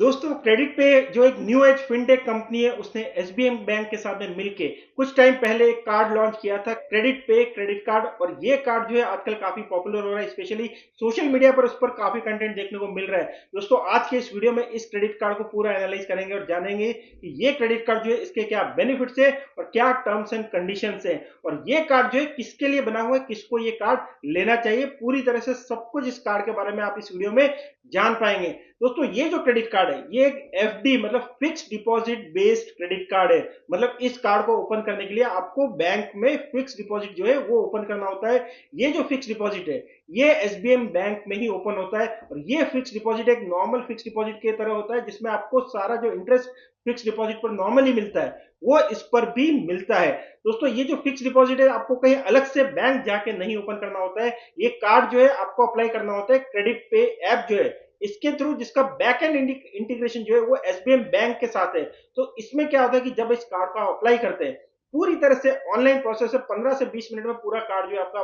दोस्तों क्रेडिट पे जो एक न्यू एज फिनटेक कंपनी है उसने एसबीएम बैंक के साथ में मिलके कुछ टाइम पहले एक कार्ड लॉन्च किया था, क्रेडिट पे क्रेडिट कार्ड। और ये कार्ड जो है आजकल काफी पॉपुलर हो रहा है, स्पेशली सोशल मीडिया पर उस पर काफी कंटेंट देखने को मिल रहा है। दोस्तों आज के इस वीडियो में इस क्रेडिट कार्ड को पूरा एनालाइज करेंगे और जानेंगे कि ये क्रेडिट कार्ड जो है इसके क्या बेनिफिट्स है और क्या टर्म्स एंड कंडीशंस है, और ये कार्ड जो है किसके लिए बना हुआ है, किसको ये कार्ड लेना चाहिए। पूरी तरह से सब कुछ इस कार्ड के बारे में आप इस वीडियो में जान पाएंगे। दोस्तों ये जो क्रेडिट कार्ड है ये एक एफडी मतलब fix deposit based credit card है। मतलब इस कार्ड को ओपन करने के लिए आपको बैंक में फिक्स डिपॉजिट जो है वो ओपन करना होता है। ये जो फिक्स डिपॉजिट है ये एसबीएम बैंक में ही ओपन होता है, और ये फिक्स डिपॉजिट एक नॉर्मल फिक्स डिपॉजिट की तरह होता है जिसमें आपको सारा जो इंटरेस्ट फिक्स डिपॉजिट पर नॉर्मली मिलता है वो इस पर भी मिलता है। दोस्तों ये जो फिक्स डिपॉजिट है आपको कहीं अलग से बैंक जाके नहीं ओपन करना होता है, ये कार्ड जो है आपको अप्लाई करना होता है क्रेडिट पे ऐप जो है इसके थ्रू, जिसका बैक एंड इंटीग्रेशन जो है वो एसबीएम बैंक के साथ है। तो इसमें क्या होता है कि जब इस कार्ड का अप्लाई करते हैं पूरी तरह से ऑनलाइन प्रोसेस है, 15 से 20 मिनट में पूरा कार्ड जो है आपका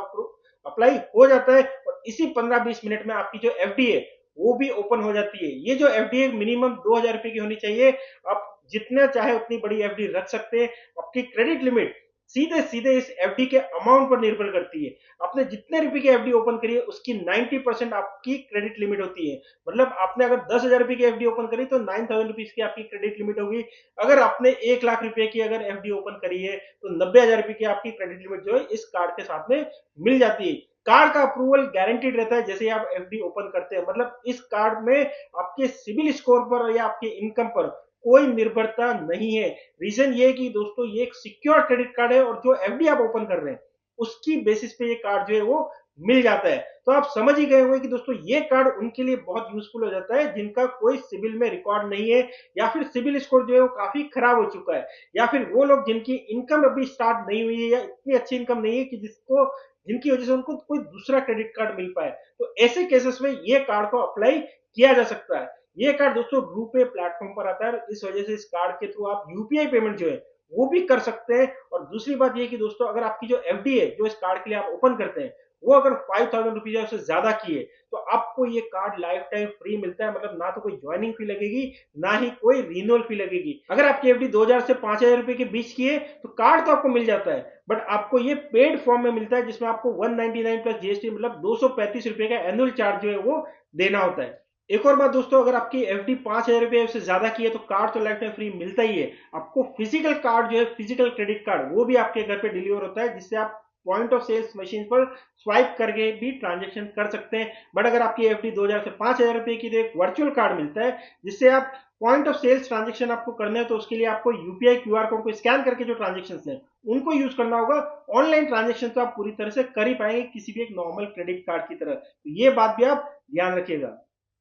अप्लाई हो जाता है, और इसी 15-20 मिनट में आपकी जो एफडी है वो भी ओपन हो जाती है। ये जो एफडी है मिनिमम 2000 रुपए की होनी चाहिए। आप जितना चाहे उतनी बड़ी एफडी रख सकते हैं। आपकी क्रेडिट लिमिट सीधे सीधे इस एफडी के अमाउंट पर निर्भर करती है। आपने जितने रुपए की एफडी ओपन करी है उसकी 90% आपकी क्रेडिट लिमिट होती है। मतलब आपने अगर 10,000 रुपए की एफडी ओपन करी तो 9,000 रुपीज की आपकी क्रेडिट लिमिट होगी। अगर आपने 1 लाख रुपए की अगर एफडी ओपन करी है तो 90,000 रुपए की आपकी क्रेडिट लिमिट जो है इस कार्ड के साथ में मिल जाती है। कार्ड का अप्रूवल गारंटीड रहता है जैसे आप एफडी ओपन करते हैं। मतलब इस कार्ड में आपके सिविल स्कोर पर या आपके इनकम पर कोई निर्भरता नहीं है। रीजन ये है कि दोस्तों ये एक सिक्योर क्रेडिट कार्ड है, और जो एफडी आप ओपन कर रहे हैं उसकी बेसिस पे ये कार्ड जो है वो मिल जाता है। तो आप समझ ही गए होंगे कि दोस्तों ये कार्ड उनके लिए बहुत यूजफुल हो जाता है जिनका कोई सिविल में रिकॉर्ड नहीं है, या फिर सिविल स्कोर जो है वो काफी खराब हो चुका है, या फिर वो लोग जिनकी इनकम अभी स्टार्ट नहीं हुई है या इतनी अच्छी इनकम नहीं है कि जिनकी वजह से उनको कोई दूसरा क्रेडिट कार्ड मिल पाए। तो ऐसे केसेस में ये कार्ड को अप्लाई किया जा सकता है। ये कार्ड दोस्तों रूपे प्लेटफॉर्म पर आता है, इस वजह से इस कार्ड के थ्रू आप यूपीआई पेमेंट जो है वो भी कर सकते हैं। और दूसरी बात ये कि दोस्तों अगर आपकी जो एफडी है जो इस कार्ड के लिए आप ओपन करते हैं वो अगर 5,000 रुपीज या उससे ज्यादा की है तो आपको ये कार्ड लाइफ टाइम फ्री मिलता है। मतलब ना तो कोई ज्वाइनिंग फी लगेगी ना ही कोई रिन्यूअल फी लगेगी। अगर आपकी एफडी 2,000 से 5,000 रुपए के बीच की है तो कार्ड तो आपको मिल जाता है, बट आपको ये पेड फॉर्म में मिलता है जिसमें आपको 199 प्लस जीएसटी मतलब 235 रुपए का एनुअल चार्ज जो है वो देना होता है। एक और बात दोस्तों, अगर आपकी एफडी 5,000 रुपए से ज्यादा की है तो कार्ड तो लाइफ टाइम फ्री मिलता ही है। आपको फिजिकल कार्ड जो है फिजिकल क्रेडिट कार्ड वो भी आपके घर पे डिलीवर होता है, जिससे आप पॉइंट ऑफ सेल्स मशीन पर स्वाइप करके भी ट्रांजेक्शन कर सकते हैं। बट अगर आपकी एफडी 2,000 से 5,000 रुपए की तो एक वर्चुअल कार्ड मिलता है जिससे आप पॉइंट ऑफ सेल्स ट्रांजेक्शन आपको करने हैं तो उसके लिए आपको यूपीआई क्यूआर कोड को स्कैन करके जो ट्रांजेक्शन है उनको यूज करना होगा। ऑनलाइन ट्रांजेक्शन तो आप पूरी तरह से कर ही पाएंगे किसी भी एक नॉर्मल क्रेडिट कार्ड की तरह। तो ये बात भी आप ध्यान रखिएगा।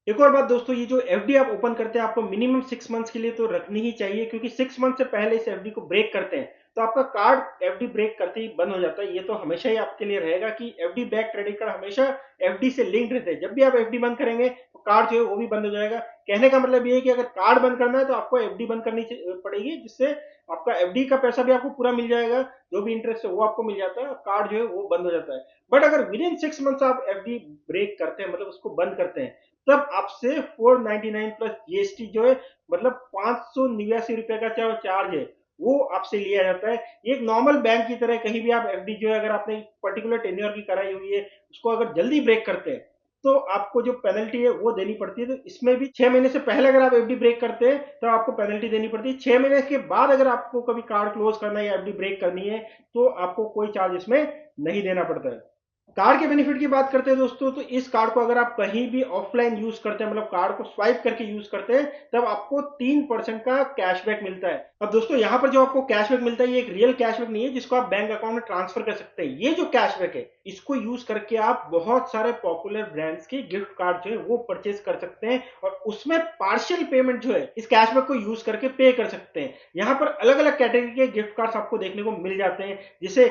एक और बात दोस्तों, ये जो एफडी आप ओपन करते हैं आपको मिनिमम 6 मंथ्स के लिए तो रखनी ही चाहिए, क्योंकि 6 मंथ से पहले इस एफडी को ब्रेक करते हैं तो आपका कार्ड एफडी ब्रेक करते ही बंद हो जाता है। ये तो हमेशा ही आपके लिए रहेगा कि एफडी बैक क्रेडिट कार्ड हमेशा एफडी से लिंक्ड रहते हैं। जब भी आप एफडी बंद करेंगे तो कार्ड जो है वो भी बंद हो जाएगा। कहने का मतलब ये है कि अगर कार्ड बंद करना है तो आपको एफडी बंद करनी पड़ेगी, जिससे आपका एफडी का पैसा भी आपको पूरा मिल जाएगा, जो भी इंटरेस्ट है वो आपको मिल जाता है, कार्ड जो है वो बंद हो जाता है। बट अगर विद इन 6 मंथ्स आप एफडी ब्रेक करते हैं मतलब उसको बंद करते हैं तब आपसे 499 प्लस जीएसटी जो है मतलब 589 रुपए का जो चार्ज है वो आपसे लिया जाता है। ये एक नॉर्मल बैंक की तरह कहीं भी आप एफडी जो है अगर आपने पर्टिकुलर टेन्योर की कराई हुई है उसको अगर जल्दी ब्रेक करते हैं तो आपको जो पेनल्टी है वो देनी पड़ती है। तो इसमें भी 6 महीने से पहले अगर आप एफडी ब्रेक करते हैं तो आपको पेनल्टी देनी पड़ती है। 6 महीने के बाद अगर आपको कभी कार्ड क्लोज करना है या एफडी ब्रेक करनी है तो आपको कोई चार्ज इसमें नहीं देना पड़ता है। कार्ड के बेनिफिट की बात करते हैं दोस्तों, तो इस कार्ड को अगर आप कहीं भी ऑफलाइन यूज करते हैं मतलब कार्ड को स्वाइप करके यूज करते हैं तब आपको 3% का कैशबैक मिलता है। अब दोस्तों यहाँ पर जो आपको कैशबैक मिलता है ये एक रियल कैशबैक नहीं है जिसको आप बैंक अकाउंट में ट्रांसफर कर सकते हैं। ये जो कैशबैक है इसको यूज करके आप बहुत सारे पॉपुलर ब्रांड्स के गिफ्ट कार्ड जो है वो परचेज कर सकते हैं, और उसमें पार्शियल पेमेंट जो है इस कैशबैक को यूज करके पे कर सकते हैं। यहाँ पर अलग अलग कैटेगरी के गिफ्ट कार्ड्स आपको देखने को मिल जाते हैं, जिसे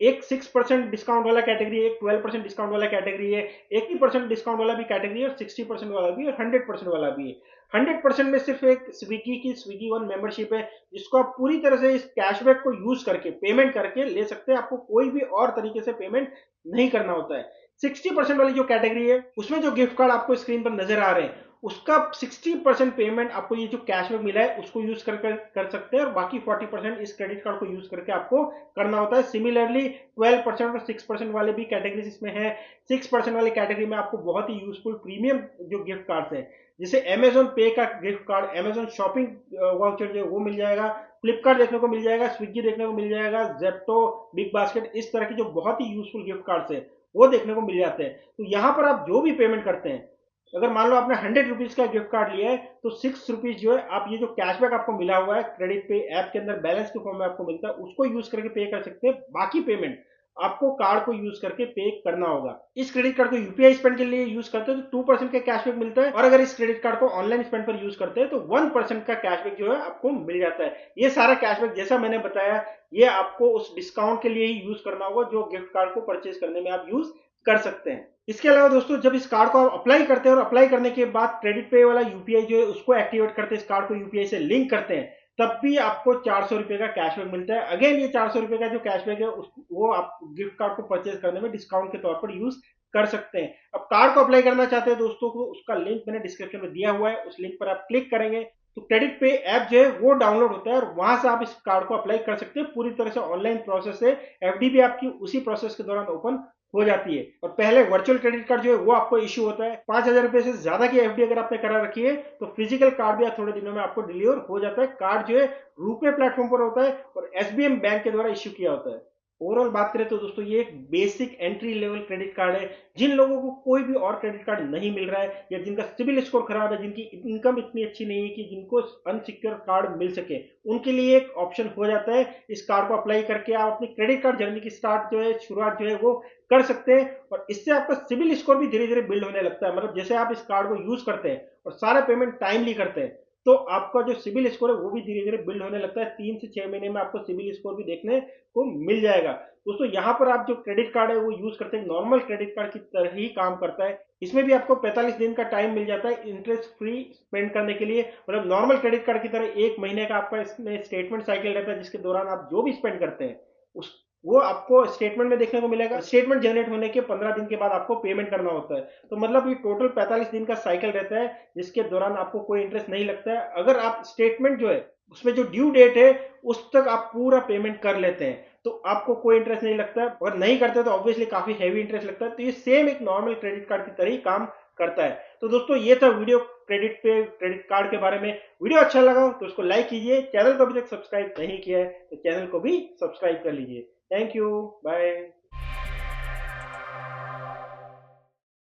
एक 6% डिस्काउंट वाला कैटेगरी है, एक 12% डिस्काउंट वाला कैटेगरी है, 80% डिस्काउंट वाला भी कैटेगरी है, और 60% वाला भी, और 100% वाला भी है। 100% में सिर्फ एक स्विगी की स्विगी वन मेंबरशिप है जिसको आप पूरी तरह से इस कैशबैक को यूज करके पेमेंट करके ले सकते हैं। आपको कोई भी और तरीके से पेमेंट नहीं करना होता है। 60% वाली जो कैटेगरी है उसमें जो गिफ्ट कार्ड आपको स्क्रीन पर नजर आ रहे हैं उसका 60% पेमेंट आपको ये जो कैशबैक मिला है उसको यूज कर सकते हैं, और बाकी 40% इस क्रेडिट कार्ड को यूज करके आपको करना होता है। सिमिलरली 12% और 6% वाले भी कैटेगरीज इसमें है। 6% वाली कैटेगरी में आपको बहुत ही यूजफुल प्रीमियम जो गिफ्ट कार्ड है, जैसे अमेजोन पे का gift card, Amazon shopping voucher जो वो मिल जाएगा, फ्लिपकार्ट देखने को मिल जाएगा, स्विगी देखने को मिल जाएगा, जेप्टो, बिग बास्केट, इस तरह की जो बहुत ही यूजफुल गिफ्ट कार्ड है वो देखने को मिल जाते हैं। तो यहाँ पर आप जो भी पेमेंट करते हैं, अगर मान लो आपने 100 रुपीज का गिफ्ट कार्ड लिया है, तो 6 रुपीज जो है आप ये जो कैशबैक आपको मिला हुआ है क्रेडिट पे ऐप के अंदर बैलेंस के फॉर्म में आपको मिलता है, उसको यूज करके पे कर सकते हैं। बाकी पेमेंट आपको कार्ड को यूज करके पे करना होगा। इस क्रेडिट कार्ड को यूपीआई स्पेंड के लिए यूज करते हैं तो 2% का कैशबैक मिलता है, और अगर इस क्रेडिट कार्ड को ऑनलाइन स्पेंड पर यूज करते हैं तो 1% का कैशबैक जो है आपको मिल जाता है। ये सारा कैशबैक जैसा मैंने बताया, ये आपको उस डिस्काउंट के लिए ही यूज करना होगा जो गिफ्ट कार्ड को परचेज करने में आप यूज कर सकते हैं। इसके अलावा दोस्तों, जब इस कार्ड को आप अप्लाई करते हैं और अप्लाई करने के बाद क्रेडिट पे वाला यूपीआई जो है उसको एक्टिवेट करते हैं, इस कार्ड को यूपीआई से लिंक करते हैं, तब भी आपको 400 रुपए का कैशबैक मिलता है। अगेन ये 400 रुपए का जो कैशबैक है वो आप गिफ्ट कार्ड को परचेज करने में डिस्काउंट के तौर पर यूज कर सकते हैं। अब कार्ड को अप्लाई करना चाहते हैं दोस्तों को, उसका लिंक मैंने डिस्क्रिप्शन में दिया हुआ है, उस लिंक पर आप क्लिक करेंगे तो क्रेडिट पे ऐप जो है वो डाउनलोड होता है, और वहां से आप इस कार्ड को अप्लाई कर सकते हैं। पूरी तरह से ऑनलाइन प्रोसेस है, एफडी भी आपकी उसी प्रोसेस के दौरान ओपन हो जाती है। और पहले वर्चुअल क्रेडिट कार्ड जो है वो आपको इश्यू होता है। 5,000 रुपए से ज्यादा की एफडी अगर आपने करा रखी है तो फिजिकल कार्ड भी थोड़े दिनों में आपको डिलीवर हो जाता है। कार्ड जो है रूपे प्लेटफॉर्म पर होता है और एसबीएम बैंक के द्वारा इश्यू किया होता है। ओवरऑल बात करें तो दोस्तों ये एक basic entry level credit card है। जिन लोगों को कोई भी और क्रेडिट कार्ड नहीं मिल रहा है, या जिनका सिविल स्कोर खराब है, जिनकी इनकम इतनी अच्छी नहीं है कि जिनको अनसिक्योर कार्ड मिल सके, उनके लिए एक ऑप्शन हो जाता है। इस कार्ड को अप्लाई करके आप अपनी क्रेडिट कार्ड जर्नी की स्टार्ट जो है, शुरुआत जो है वो कर सकते हैं, और इससे आपका सिविल स्कोर भी धीरे धीरे बिल्ड होने लगता है। मतलब जैसे आप इस कार्ड को यूज करते हैं और सारा पेमेंट टाइमली करते हैं, तो आपका जो सिविल स्कोर है वो भी धीरे धीरे बिल्ड होने लगता है। 3 से 6 महीने में आपको सिविल स्कोर भी देखने को मिल जाएगा। दोस्तों यहाँ पर आप जो क्रेडिट कार्ड है वो यूज करते हैं, नॉर्मल क्रेडिट कार्ड की तरह ही काम करता है। इसमें भी आपको 45 दिन का टाइम मिल जाता है इंटरेस्ट फ्री स्पेंड करने के लिए। मतलब नॉर्मल क्रेडिट कार्ड की तरह 1 महीने का आपका इसमें स्टेटमेंट साइकिल रहता है, जिसके दौरान आप जो भी स्पेंड करते हैं उस वो आपको स्टेटमेंट में देखने को मिलेगा। स्टेटमेंट जनरेट होने के 15 दिन के बाद आपको पेमेंट करना होता है। तो मतलब ये टोटल 45 दिन का साइकिल रहता है, जिसके दौरान आपको कोई इंटरेस्ट नहीं लगता है। अगर आप स्टेटमेंट जो है उसमें जो ड्यू डेट है उस तक आप पूरा पेमेंट कर लेते हैं तो आपको कोई इंटरेस्ट नहीं लगता है, और नहीं करते तो ऑब्वियसली काफी हैवी इंटरेस्ट लगता है। तो ये सेम एक नॉर्मल क्रेडिट कार्ड की तरह ही काम करता है। तो दोस्तों ये था वीडियो क्रेडिट कार्ड के बारे में। वीडियो अच्छा लगा तो उसको लाइक कीजिए, चैनल को अभी तक सब्सक्राइब नहीं किया है तो चैनल को भी सब्सक्राइब कर लीजिए। Thank you, bye.